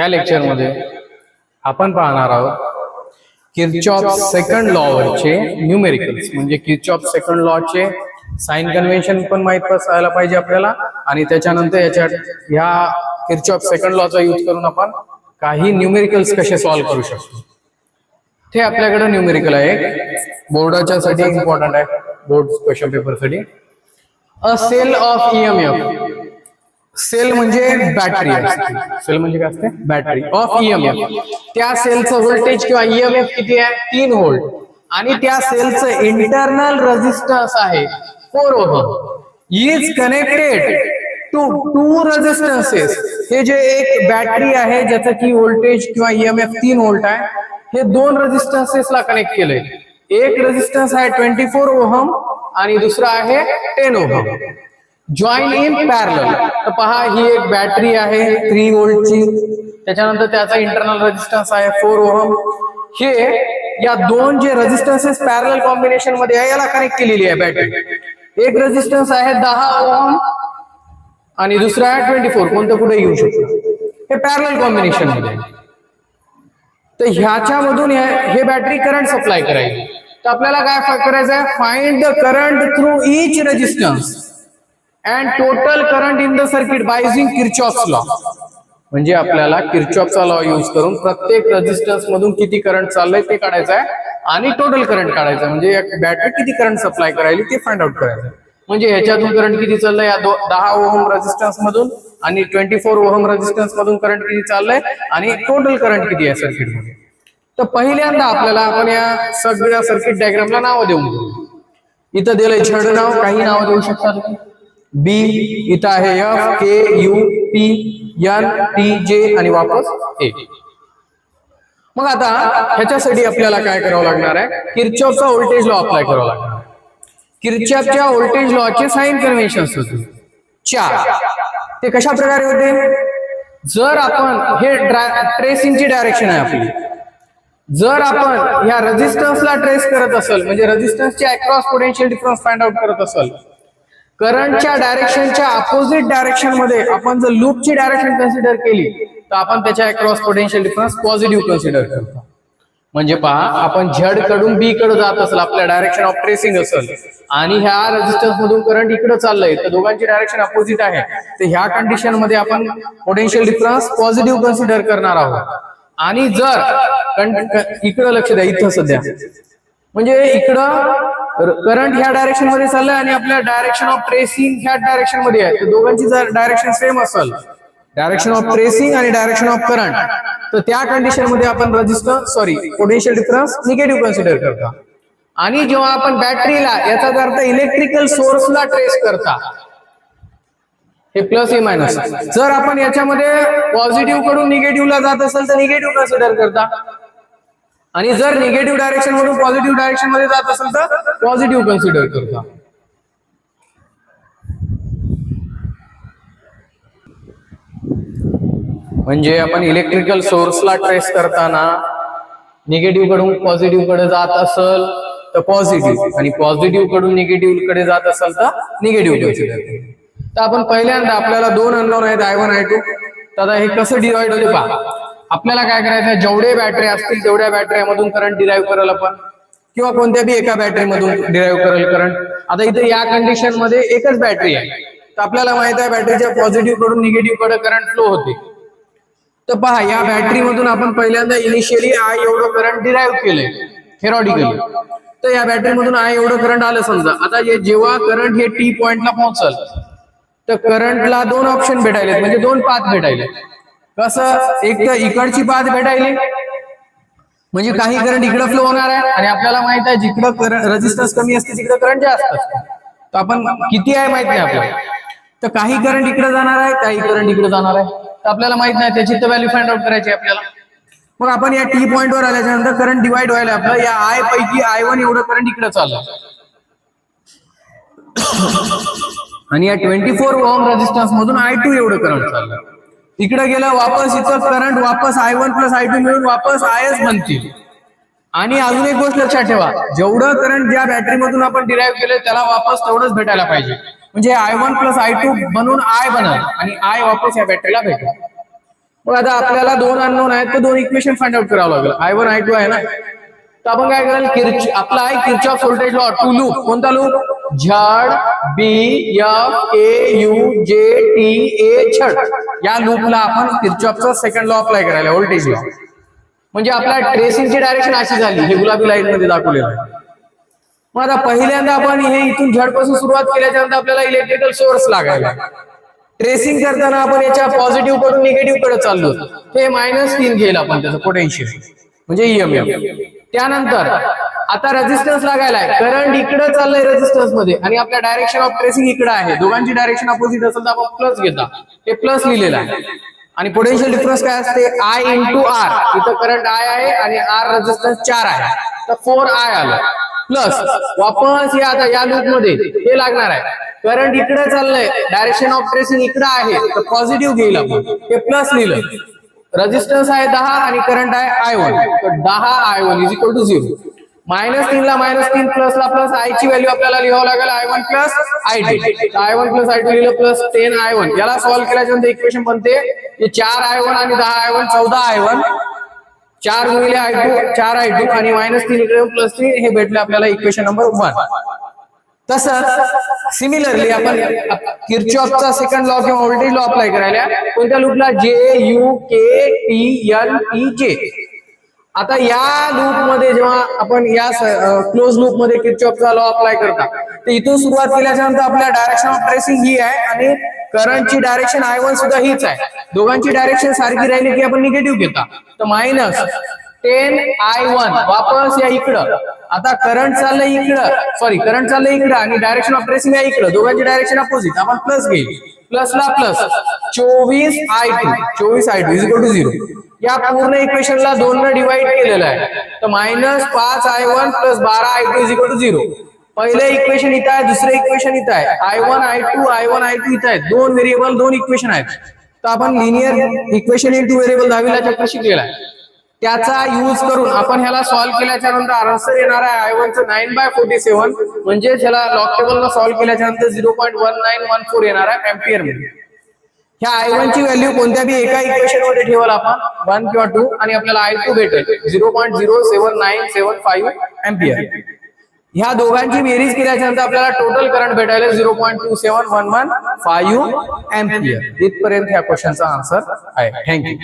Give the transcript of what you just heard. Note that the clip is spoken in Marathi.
या लेक्चरमध्ये आपण पाहणार आहोत किर्चॉफ सेकंड लॉवरचे न्यूमेरिकल्स, म्हणजे किर्चॉफ सेकंड लॉचे साइन कन्व्हेन्शन पण माहित असायला पाहिजे आपल्याला, आणि त्याच्यानंतर ह्या किर्चॉफ सेकंड लॉचा यूज करून आपण काही न्यूमेरिकल्स कसे सॉल्व्ह करू शकतो ते आपल्याकडे न्यूमेरिकल आहे. बोर्डाच्या साठी इम्पॉर्टंट आहे, बोर्ड क्वेश्चन पेपर साठी. अ सेल ऑफ ईएमएफ, सेल म्हणजे बॅटरी असते, सेल म्हणजे काय असते, बॅटरी ऑफ ईएमएफ. त्या सेलचं व्होल्टेज किंवा ईएमएफ किती आहे, 3 व्होल्ट, आणि त्या सेलचं इंटरनल रेझिस्टन्स आहे 4 ohm. Is connected to 2 resistances. हे जे एक बॅटरी आहे ज्याचं की व्होल्टेज किंवा ईएमएफ 3 व्होल्ट आहे, हे 2 रेझिस्टन्सेसला कनेक्ट केलंय. एक रेझिस्टन्स आहे 24 ओहम आणि दुसरा आहे 10 ओहम. Join in parallel. तर पहा, ही एक बॅटरी आहे 3 व्होल्टची, त्याच्यानंतर त्याचा इंटरनल रेझिस्टन्स आहे 4 ओहम. हे या दोन जे रेझिस्टन्सेस पॅरलल कॉम्बिनेशन मध्ये आहे याला कनेक्ट केलेली आहे बॅटरी. एक रेझिस्टन्स आहे 10 ओहम आणि दुसरा आहे 24, कोणतं कुठे येऊ शकतं, हे पॅरलल कॉम्बिनेशन मध्ये. तर ह्याच्यामधून हे बॅटरी करंट सप्लाय करायची. तर आपल्याला काय करायचं आहे, find the current through each resistance and total current in the circuit by using Kirchhoff's law. म्हणजे आपल्याला किर्चॉफचा लॉ यूज करून प्रत्येक रेझिस्टन्स मधून किती करंट चाललंय ते काढायचं आहे आणि टोटल करंट काढायचं, म्हणजे बॅटरी किती करंट सप्लाय करायली ते फाइंड आउट करायचं. म्हणजे ह्याच्यातून करंट किती चाललंय, या 10 ओहम रेझिस्टन्स मधून आणि 24 ओहम रेझिस्टन्स मधून करंट किती चाललंय आणि टोटल करंट किती आहे सर्किट मध्ये. तर पहिल्यांदा आपल्याला आपण या सगळ्या सर्किट डायग्रामला नाव देऊन घेऊ. इथं दिलंय छड नाव, काही नाव देऊ शकता तुम्ही. बी, इथं आहे F, K, U, P, N, T, J आणि वापस ए. मग आता ह्याच्यासाठी आपल्याला काय करावं लागणार आहे, किर्चॉफचा व्होल्टेज लॉ अप्लाय करावा लागणार. किर्चॉफच्या व्होल्टेज लॉचे साइन कन्व्हेन्शन्स होते 4. ते कशा प्रकारे होते, जर आपण हे ट्रेसिंगची डायरेक्शन आहे आपली, जर आपण या रेझिस्टन्सला ट्रेस करत असेल, म्हणजे रेझिस्टन्सच्या across potential difference find out करत असेल, करंटच्या डायरेक्शनच्या अपोजिट डायरेक्शन मध्ये आपण जर लूपची डायरेक्शन कन्सिडर केली तर आपण त्याच्या across potential difference positive consider करतो. म्हणजे पहा, आपण झेड कडून बी कडे जात असेल, आपल्या डायरेक्शन ऑफ ट्रेसिंग असेल, आणि ह्या रेझिस्टन्स मधून करंट इकडे चाललंय, तर दोघांची डायरेक्शन अपोजिट आहे. तर ह्या कंडिशन मध्ये आपण पोटेन्शियल डिफरन्स पॉझिटिव्ह कन्सिडर करणार आहोत. आणि जर इकडं लक्ष द्या, इथं सध्या म्हणजे इकडं करंट ह्या डायरेक्शन मध्ये चाललंय आणि आपल्या डायरेक्शन ऑफ ट्रेसिंग ह्या डायरेक्शन मध्ये आहे, तर दोघांची जर डायरेक्शन सेम असेल, डायरेक्शन ऑफ ट्रेसिंग आणि डायरेक्शन ऑफ करंट, तर त्या कंडिशन मध्ये आपण पोटेन्शियल डिफरन्स निगेटिव्ह कन्सिडर करता. आणि जेव्हा आपण बॅटरीला, याचा अर्थ इलेक्ट्रिकल सोर्सला ट्रेस करता, हे प्लस हे मायनस, जर आपण याच्यामध्ये पॉझिटिव्ह कडून निगेटिव्हला जात असेल तर निगेटिव्ह कन्सिडर करता, आणि जर निगेटिव्ह डायरेक्शन मधून पॉझिटिव्ह डायरेक्शन मध्ये जात असेल तर पॉझिटिव्ह कन्सिडर करता. म्हणजे आपण इलेक्ट्रिकल सोर्सला ट्रेस करताना निगेटिव्ह कडून पॉझिटिव्ह कडे जात असेल तर पॉझिटिव्ह, आणि पॉझिटिव्ह कडून निगेटिव्ह कडे जात असेल तर निगेटिव्ह कन्सिडर करतो. तर आपण पहिल्यांदा, आपल्याला 2 अननोन आहेत, I1 I2. तर आता हे कसं डिवाइड होते पहा. आपल्याला काय करायचं, जेवढे बॅटरी असतील तेवढ्या बॅटरीमधून करंट डिराईव्ह करेल आपण, किंवा कोणत्या बी एका बॅटरीमधून डिराईव्ह करेल करंट. आता इथे या कंडिशन मध्ये एकच बॅटरी आहे, तर आपल्याला माहित आहे बॅटरीच्या पॉझिटिव्ह कडून निगेटिव्ह कडे करंट फ्लो होते. तर पहा, या बॅटरी मधून आपण पहिल्यांदा इनिशियली I एवढं करंट डिराईव्ह केलंय थेरॉटिकली. तर या बॅटरी मधून I एवढं करंट आलं समजा. आता जेव्हा करंट हे टी पॉइंटला पोहोचल तर करंटला 2 ऑप्शन भेटायले, म्हणजे 2 पाथ भेटायले. कसं, एक तर इकडची पाथ भेटायली, म्हणजे काही करंट इकडे फ्लो होणार आहे, आणि आपल्याला माहित आहे जिकडं रेझिस्टन्स कमी असते तिकडे करंट जास्त असते. तर आपण किती आहे माहित नाही आपल्याला, तर काही करंट इकडे जाणार आहे, काही करंट इकडे जाणार आहे, तर आपल्याला माहित नाही, त्याची तर व्हॅल्यू फाइंड आउट करायची आपल्याला. मग आपण या टी पॉइंट वर आल्याच्या नंतर करंट डिवाइड व्हायला आपलं, या I पैकी I1 एवढं करंट इकडे चाललं, आणि या 24 ओहम रेझिस्टन्स मधून I2 एवढं करंट चाललं. इकडे गेलं, वापस इथं करंट वापस I1 प्लस I2 मिळून वापस IS बनतील. आणि अजून एक गोष्ट लक्षात ठेवा, जेवढं करंट ज्या बॅटरी मधून आपण डिराईव्ह केलं त्याला वापस तेवढंच भेटायला पाहिजे. म्हणजे I1 प्लस I2 बनून I बनल, आणि I वापस या बॅटरीला भेटेल. मग आता आपल्याला दोन अननोन आहेत तर दोन इक्वेशन फाइंड आउट करावं लागेल. I1 I2 आहे ना, तर आपण काय कराल, आपला आहे Kirchhoff voltage law to loop. कोणता लूप? Z B F A U J T A Z या लूपला आपण किरचॉफचा सेकंड लॉ अप्लाय करायला, व्होल्टेज लॉ. म्हणजे आपल्या ट्रेसिंगची डायरेक्शन अशी झाली, हे गुलाबी लाईन मध्ये दाखवलेलं आहे. मग आता पहिल्यांदा आपण हे इथून झड पासून सुरुवात केल्याच्या नंतर आपल्याला इलेक्ट्रिकल सोर्स लागायला. ट्रेसिंग करताना आपण याच्या पॉझिटिव्ह कडून निगेटिव्ह कडे चाललो, हे -3 घेईल आपण त्याचं पोटेन्शियल म्हणजे ईएमएफ. त्यानंतर आता रेझिस्टन्स लागायला आहे, करंट इकडे चाललंय रेझिस्टन्स मध्ये आणि आपल्या डायरेक्शन ऑफ ट्रेसिंग इकडे आहे. दोघांची डायरेक्शन अपोजिट असेल तर आपण प्लस घेता, हे प्लस लिहिलेलं आहे. आणि पोटेन्शियल डिफरन्स काय असते? I × R. इथं करंट I आहे आणि R रेझिस्टन्स 4 आहे, तर 4I आलं. प्लस वापस हे आता या लूप मध्ये हे लागणार आहे, करंट इकडे चाललंय, डायरेक्शन ऑफ ट्रेसिंग इकडे आहे, तर पॉझिटिव्ह घेईल आपण, हे प्लस लिहिलं. रेझिस्टन्स आहे 10 आणि करंट आहे I1, तर 10I1 = 0. -3 ला -3 प्लस ला प्लस, I ची व्हॅल्यू आपल्याला लिहावं लागेल I1 + I2. I1 + I2 लिहिलं प्लस 10I1. याला सॉल्व्ह केल्याच्यानंतर इक्वेशन बनते 4I1 आणि 10I1 14I1, 4 गुणिले I2 4I2 आणि -3 इकडे प्लस 3, हे भेटले आपल्याला इक्वेशन नंबर 1. तसंच सिमिलरली आपण किरचॉफचा सेकंड लॉ किंवा व्होल्टेज लॉ अप्लाय करायला, कोणत्या लूपला? JUKTNTJ. आता या लूप मध्ये जेव्हा आपण या क्लोज लूप मध्ये किरचॉफचा लॉ अप्लाय करता, तर इथून सुरुवात केल्याच्या नंतर आपल्या डायरेक्शन ऑफ ट्रेसिंग ही आहे आणि करंटची डायरेक्शन I1 सुद्धा हीच आहे. दोघांची डायरेक्शन सारखी राहिली की आपण निगेटिव्ह घेता, तर -10I1 वापस या इकडं. आता करंट चाललंय इकडं आणि डायरेक्शन ऑफ ट्रेसिंग आहे इकडं, दोघांची डायरेक्शन अपोजिट, आपण प्लस घेईल. प्लस ला प्लस 24I2 = 0. या पूर्ण इक्वेशनला 2 ने डिवाइड केलेलं आहे, तर -5I1 + 12I2 = 0. पहिले इक्वेशन इथं आहे, दुसरे इक्वेशन इथं आहे. I1 I2 इथं आहेत, दोन व्हेरिएबल, दोन इक्वेशन आहेत. तर आपण linear equation in two variable 10वी ला चॅप्टर शिकलेला आहे, त्याचा यूज करून आपण ह्याला सॉल्व्ह केल्याच्या नंतर आन्सर येणार आहे I1 चं 9/47, म्हणजे ह्याला लॉग टेबलला सॉल्व्ह केल्याच्या नंतर 0.1914 येणार आहे एम्पियर मध्ये. ह्या I1 ची व्हॅल्यू कोणत्या बी एका इक्वेशन मध्ये ठेवाल आपण, 1 किंवा 2, आणि आपल्याला I2 भेटेल 0.07975 एम्पियर. ह्या दोघांची बेरीज केल्याच्या नंतर आपल्याला टोटल करंट भेटायला 0.27115 एम्पियर. इथपर्यंत ह्या क्वेश्चनचा आन्सर आहे. थँक्यू.